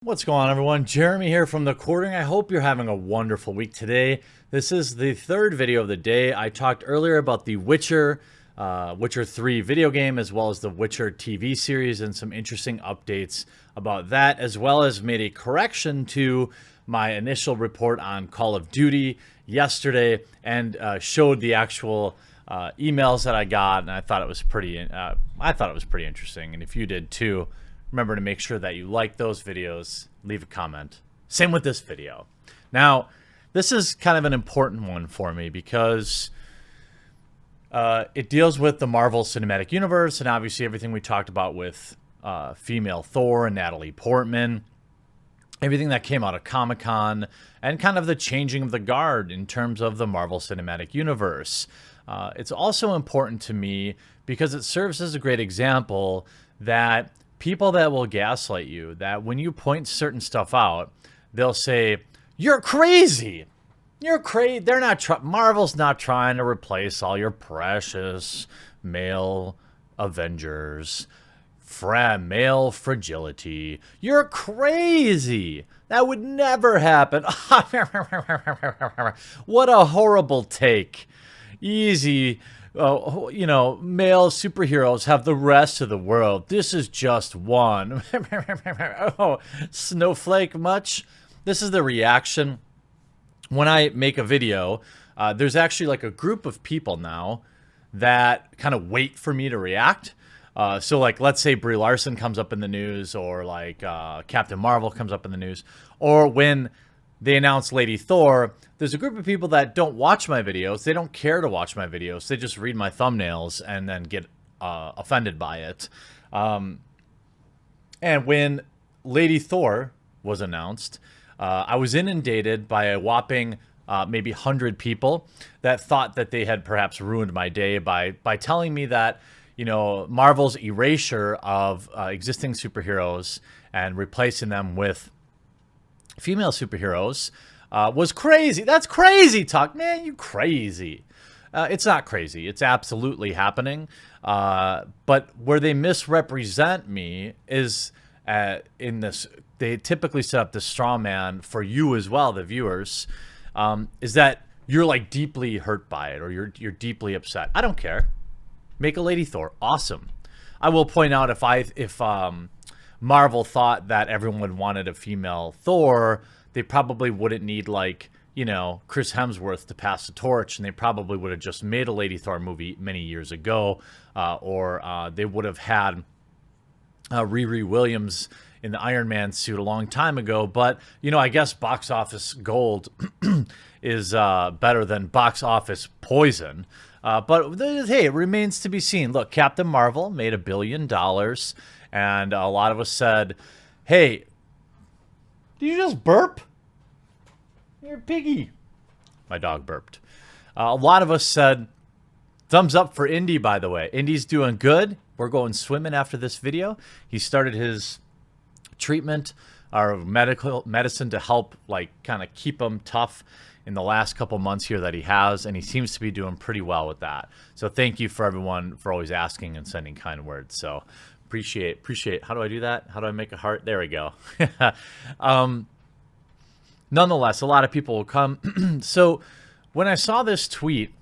What's going on, everyone? Jeremy here from The Quartering. I hope you're having a wonderful week today. This is the third video of the day. I talked earlier about the Witcher 3 video game, as well as the Witcher TV series, and some interesting updates about that, as well as made a correction to my initial report on Call of Duty yesterday, and showed the actual emails that I got, and I thought it was pretty interesting. And if you did too, remember to make sure that you like those videos, leave a comment. Same with this video. Now, this is kind of an important one for me because it deals with the Marvel Cinematic Universe and obviously everything we talked about with female Thor and Natalie Portman, everything that came out of Comic-Con, and kind of the changing of the guard in terms of the Marvel Cinematic Universe. It's also important to me because it serves as a great example that people that will gaslight you, that when you point certain stuff out, they'll say, "You're crazy. You're crazy." They're not Marvel's not trying to replace all your precious male Avengers. Male fragility. You're crazy. That would never happen. What a horrible take. Easy. Male superheroes have the rest of the world. This is just one. Oh, snowflake much? This is the reaction. When I make a video, there's actually like a group of people now that kind of wait for me to react. So like, let's say Brie Larson comes up in the news, or like Captain Marvel comes up in the news, or when they announce Lady Thor, there's a group of people that don't watch my videos. They don't care to watch my videos. They just read my thumbnails and then get offended by it. And when Lady Thor was announced, I was inundated by a whopping maybe 100 people that thought that they had perhaps ruined my day by telling me that, Marvel's erasure of existing superheroes and replacing them with female superheroes was crazy. That's crazy talk, man. You crazy. It's not crazy. It's absolutely happening. But where they misrepresent me is in this. They typically set up this straw man for you as well, the viewers, is that you're like deeply hurt by it, or you're deeply upset. I don't care. Make a Lady Thor. Awesome. I will point out if Marvel thought that everyone wanted a female Thor, they probably wouldn't need Chris Hemsworth to pass the torch, and they probably would have just made a Lady Thor movie many years ago, or they would have had Riri Williams in the Iron Man suit a long time ago. But, I guess box office gold is better than box office poison. But hey, it remains to be seen. Look, Captain Marvel made $1 billion, and a lot of us said, "Hey, did you just burp? You're a piggy." My dog burped. A lot of us said, thumbs up for Indy, by the way. Indy's doing good. We're going swimming after this video. He started his treatment or medicine to help kind of keep him tough in the last couple months here that he has, and he seems to be doing pretty well with that. So thank you for everyone for always asking and sending kind words. So appreciate. How do I do that? How do I make a heart? There we go. Nonetheless, a lot of people will come. So when I saw this tweet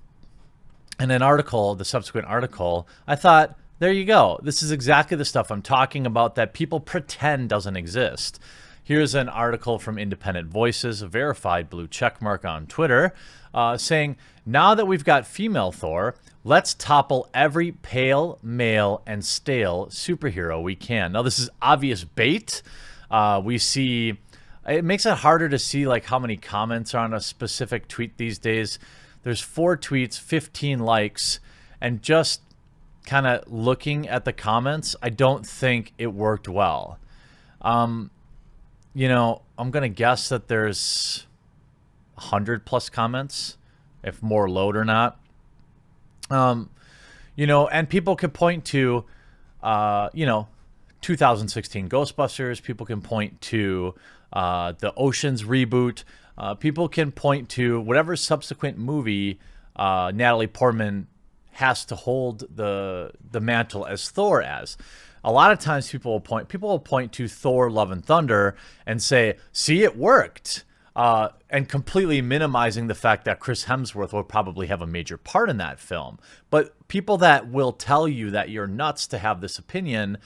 and an article, the subsequent article, I thought, there you go. This is exactly the stuff I'm talking about that people pretend doesn't exist. Here's an article from Independent Voices, a verified blue checkmark on Twitter, saying, "Now that we've got female Thor, let's topple every pale, male, and stale superhero we can." Now, this is obvious bait. We see, it makes it harder to see how many comments are on a specific tweet these days. There's 4 tweets, 15 likes, and just kind of looking at the comments, I don't think it worked well. I'm going to guess that there's 100 plus comments, if more load or not. And people could point to, 2016 Ghostbusters. People can point to the Oceans reboot. People can point to whatever subsequent movie Natalie Portman has to hold the mantle as Thor as. A lot of times people will point to Thor Love and Thunder and say, see, it worked. And completely minimizing the fact that Chris Hemsworth will probably have a major part in that film. But people that will tell you that you're nuts to have this opinion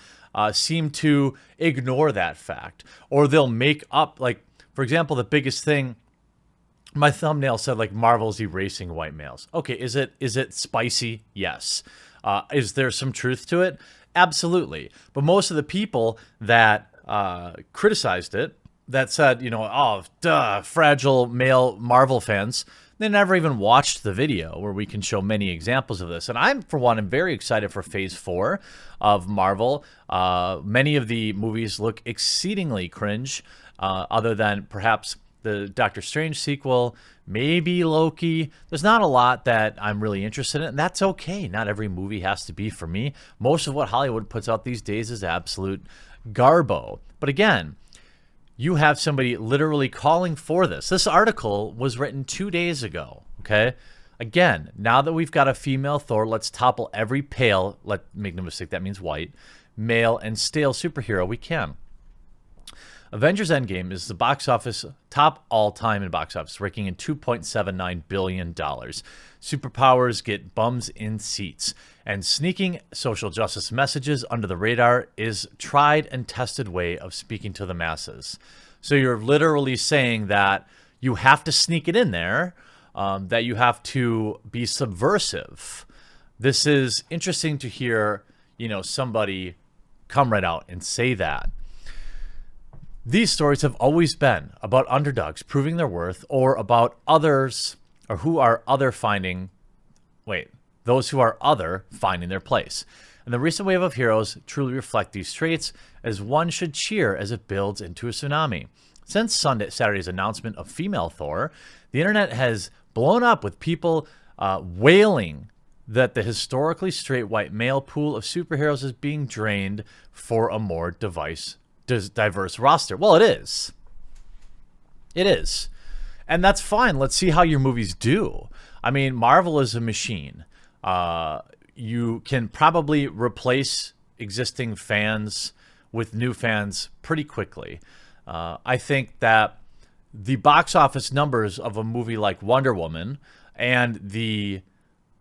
seem to ignore that fact. Or they'll make up, like, for example, the biggest thing, my thumbnail said, like, Marvel's erasing white males. Okay, is it spicy? Yes. Is there some truth to it? Absolutely. But most of the people that criticized it, that said, you know, oh, duh, fragile male Marvel fans, they never even watched the video where we can show many examples of this. And I'm, for one, I'm very excited for Phase 4 of Marvel. Many of the movies look exceedingly cringe, other than perhaps the Doctor Strange sequel, maybe Loki. There's not a lot that I'm really interested in, and that's okay. Not every movie has to be for me. Most of what Hollywood puts out these days is absolute garbo. But again, you have somebody literally calling for this. This article was written 2 days ago, okay? Again, now that we've got a female Thor, let's topple every pale, make no mistake, that means white, male and stale superhero we can. Avengers Endgame is the box office top all-time in box office, raking in $2.79 billion. Superpowers get bums in seats, and sneaking social justice messages under the radar is tried and tested way of speaking to the masses. So you're literally saying that you have to sneak it in there, that you have to be subversive. This is interesting to hear, you know, somebody come right out and say that. These stories have always been about underdogs proving their worth, or about others, or who are other finding, those who are other finding their place. And the recent wave of heroes truly reflect these traits, as one should cheer as it builds into a tsunami. Since Saturday's announcement of female Thor, the internet has blown up with people wailing that the historically straight white male pool of superheroes is being drained for a more diverse roster. Well, it is. It is. And that's fine. Let's see how your movies do. I mean, Marvel is a machine. You can probably replace existing fans with new fans pretty quickly. I think that the box office numbers of a movie like Wonder Woman and the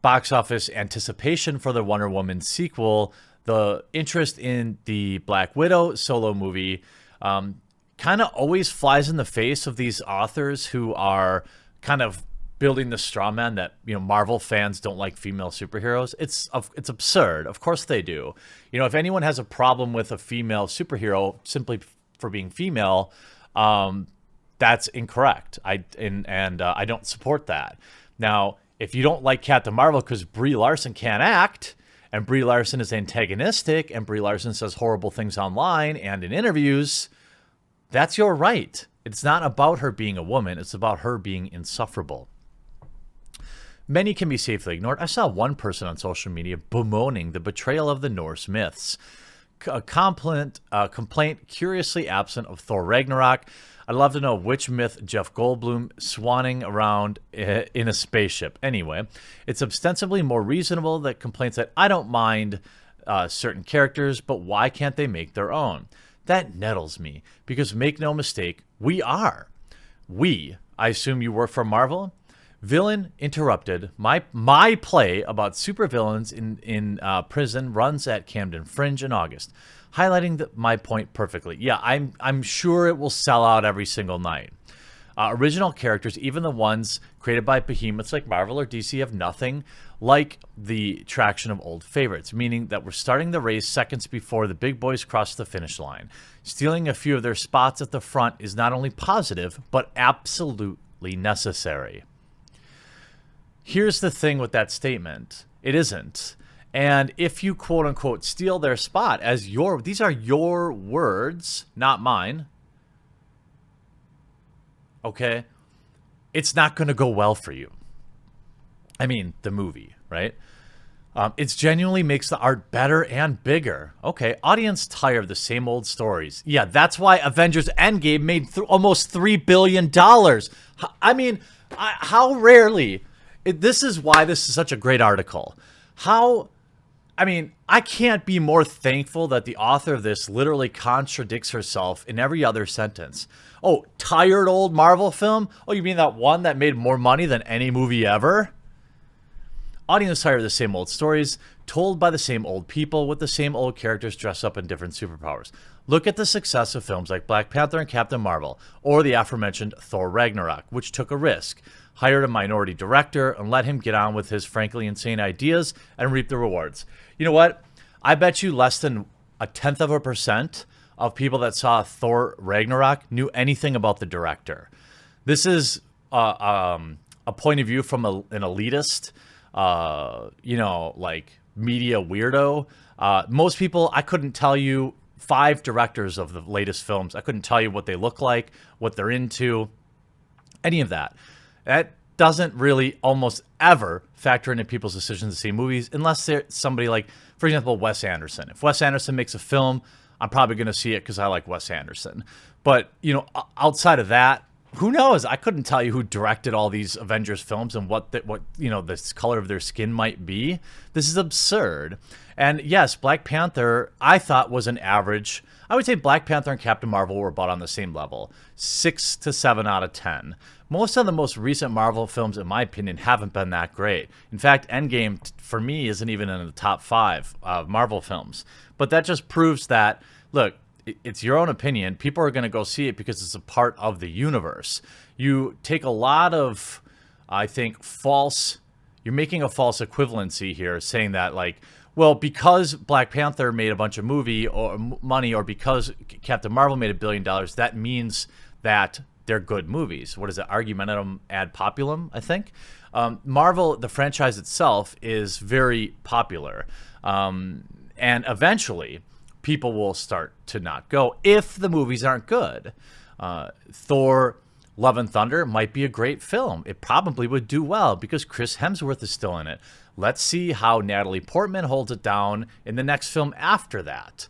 box office anticipation for the Wonder Woman sequel, the interest in the Black Widow solo movie, kind of always flies in the face of these authors who are kind of building the straw man that, you know, Marvel fans don't like female superheroes. It's absurd. Of course they do. You know, if anyone has a problem with a female superhero simply for being female, that's incorrect. I don't support that. Now, if you don't like Captain Marvel because Brie Larson can't act, and Brie Larson is antagonistic, and Brie Larson says horrible things online and in interviews, that's your right. It's not about her being a woman. It's about her being insufferable. Many can be safely ignored. I saw one person on social media bemoaning the betrayal of the Norse myths. A complaint curiously absent of Thor Ragnarok. I'd love to know which myth Jeff Goldblum swanning around in a spaceship. Anyway, it's ostensibly more reasonable that complaints that I don't mind certain characters, but why can't they make their own? That nettles me, because make no mistake, we are. I assume you work for Marvel? Villain interrupted. My play about supervillains in prison runs at Camden Fringe in August, highlighting my point perfectly. Yeah, I'm sure it will sell out every single night. Original characters, even the ones created by behemoths like Marvel or DC, have nothing like the traction of old favorites, meaning that we're starting the race seconds before the big boys cross the finish line. Stealing a few of their spots at the front is not only positive, but absolutely necessary. Here's the thing with that statement. It isn't. And if you quote unquote steal their spot as these are your words, not mine. Okay. It's not going to go well for you. I mean, the movie, right? It genuinely makes the art better and bigger. Okay. Audience tired of the same old stories. Yeah. That's why Avengers Endgame made almost $3 billion. I mean, how rarely... This is why this is such a great article. How I mean, I can't be more thankful that the author of this literally contradicts herself in every other sentence. Oh, tired old Marvel film? Oh, you mean that one that made more money than any movie ever? Audience tired of the same old stories, told by the same old people with the same old characters dressed up in different superpowers. Look at the success of films like Black Panther and Captain Marvel, or the aforementioned Thor Ragnarok, which took a risk, hired a minority director, and let him get on with his frankly insane ideas and reap the rewards. You know what? I bet you less than 0.1% of people that saw Thor Ragnarok knew anything about the director. This is a point of view from an elitist, like media weirdo. Most people, I couldn't tell you 5 directors of the latest films. I couldn't tell you what they look like, what they're into, any of that. That doesn't really almost ever factor into people's decisions to see movies unless they're somebody like, for example, Wes Anderson. If Wes Anderson makes a film, I'm probably going to see it because I like Wes Anderson. But, outside of that, who knows? I couldn't tell you who directed all these Avengers films and what the color of their skin might be. This is absurd. And yes, Black Panther, I thought was an average. I would say Black Panther and Captain Marvel were about on the same level, 6 to 7 out of 10. Most of the most recent Marvel films, in my opinion, haven't been that great. In fact, Endgame, for me, isn't even in the top 5 Marvel films. But that just proves that, look, it's your own opinion. People are going to go see it because it's a part of the universe. You take a lot of, I think, you're making a false equivalency here, saying that, like, well, because Black Panther made a bunch of money, or because Captain Marvel made $1 billion, that means that they're good movies. What is it? Argumentum ad populum, I think. Marvel, the franchise itself, is very popular. And eventually, people will start to not go if the movies aren't good. Thor, Love and Thunder might be a great film. It probably would do well because Chris Hemsworth is still in it. Let's see how Natalie Portman holds it down in the next film after that.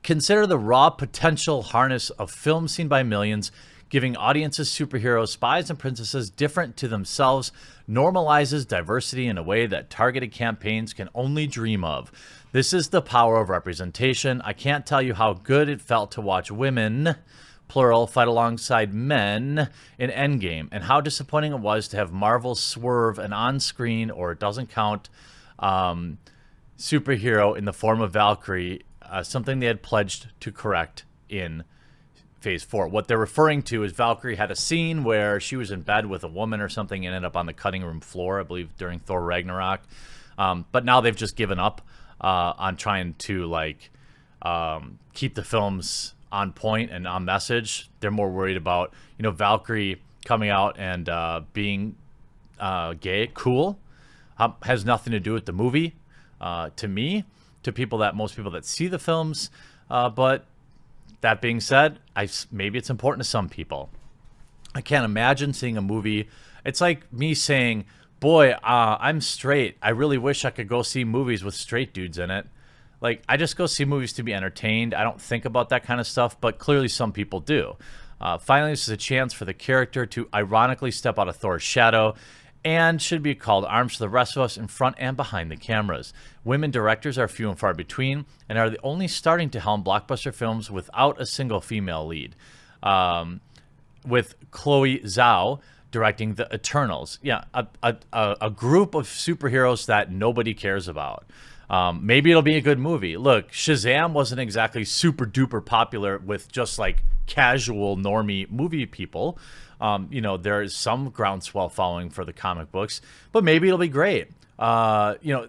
Consider the raw potential harness of films seen by millions, giving audiences superheroes, spies, and princesses different to themselves, normalizes diversity in a way that targeted campaigns can only dream of. This is the power of representation. I can't tell you how good it felt to watch women, plural, fight alongside men in Endgame, and how disappointing it was to have Marvel swerve an on-screen, or it doesn't count, superhero in the form of Valkyrie, something they had pledged to correct in Phase 4. What they're referring to is Valkyrie had a scene where she was in bed with a woman or something and ended up on the cutting room floor, I believe, during Thor Ragnarok. But now they've just given up on trying to keep the films on point and on message. They're more worried about Valkyrie coming out and being gay. Cool, has nothing to do with the movie. To me, to most people that see the films, but that being said, maybe it's important to some people. I can't imagine seeing a movie. It's like me saying, boy, I'm straight. I really wish I could go see movies with straight dudes in it. Like, I just go see movies to be entertained. I don't think about that kind of stuff, but clearly some people do. Finally, this is a chance for the character to ironically step out of Thor's shadow and should be called arms to the rest of us in front and behind the cameras. Women directors are few and far between and are the only starting to helm blockbuster films without a single female lead. With Chloe Zhao directing The Eternals. Yeah, a group of superheroes that nobody cares about. Maybe it'll be a good movie. Look, Shazam wasn't exactly super duper popular with just like casual normie movie people. There is some groundswell following for the comic books, but maybe it'll be great. Shazam,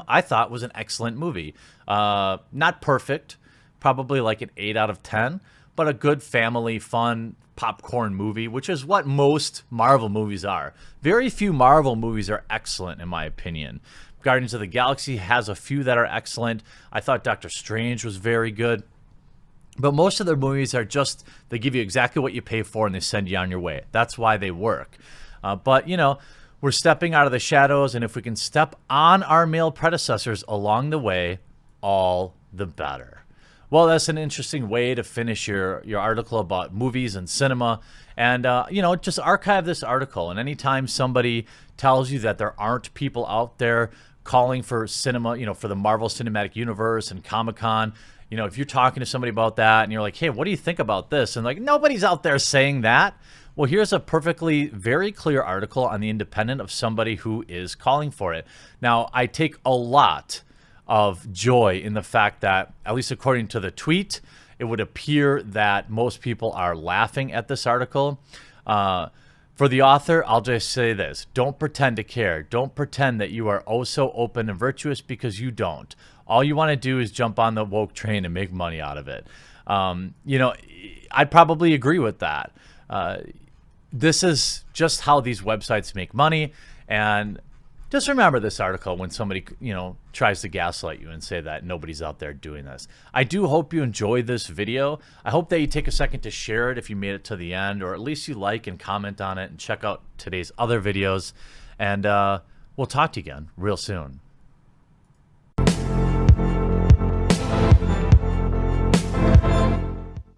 I thought was an excellent movie. Not perfect, probably like an 8 out of 10, but a good family fun popcorn movie, which is what most Marvel movies are. Very few Marvel movies are excellent, in my opinion. Guardians of the Galaxy has a few that are excellent. I thought Doctor Strange was very good. But most of their movies are just, they give you exactly what you pay for and they send you on your way. That's why they work. But we're stepping out of the shadows, and if we can step on our male predecessors along the way, all the better. Well, that's an interesting way to finish your article about movies and cinema. And, just archive this article. And anytime somebody tells you that there aren't people out there calling for cinema, for the Marvel Cinematic Universe and Comic-Con, if you're talking to somebody about that and you're like, hey, what do you think about this? And like, nobody's out there saying that. Well, here's a perfectly very clear article on The Independent of somebody who is calling for it. Now, I take a lot of joy in the fact that, at least according to the tweet, it would appear that most people are laughing at this article. For the author, I'll just say this. Don't pretend to care. Don't pretend that you are oh so open and virtuous, because you don't. All you want to do is jump on the woke train and make money out of it. I'd probably agree with that. This is just how these websites make money. And just remember this article when somebody, tries to gaslight you and say that nobody's out there doing this. I do hope you enjoy this video. I hope that you take a second to share it if you made it to the end, or at least you like and comment on it, and check out today's other videos. And we'll talk to you again real soon.